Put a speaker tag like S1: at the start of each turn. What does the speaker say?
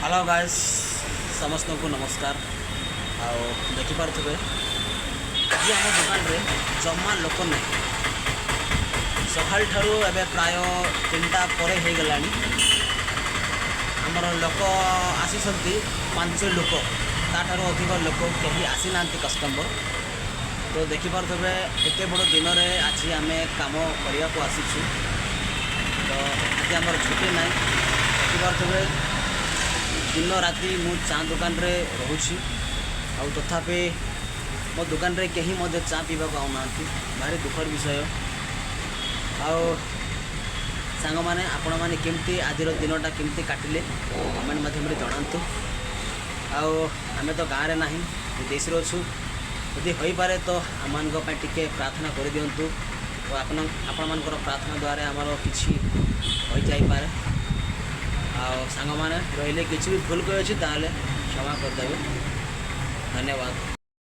S1: Hello guys समस्त को नमस्कार। आओ देखिपे आज आम दुकान रे जमा लोक नहीं सकाल ठारू एबे प्राय 3टा पर हो गला आमर लोक आसी 5 लोक ताठारू अधिक लोक कहीं आसी ना कस्टमर। तो देखिपे एत बड़ दिन में आज आम कम करने को आसीचु। तो आज आम छुट्टी ना देखिपे दिन राति मु चा दुकान रे रोची आ तथापि मो दुकान रे कहीं मध्य चा पीवा आउना भारी दुखर विषय। सांग माने आपण माने केमती आज दिनटा केमती काटिले कमेंट माध्यम जनातु। आमे तो गाँव ना विदेश रे अच्छु यदि हो पारे तो आम टे प्रार्थना कर दिंतु। तो आपण मानकर प्रार्थना द्वारा आमर किसी हो जापे। सांग माने रहिले किसी भी भूल कर क्षमा करदेवे। धन्यवाद।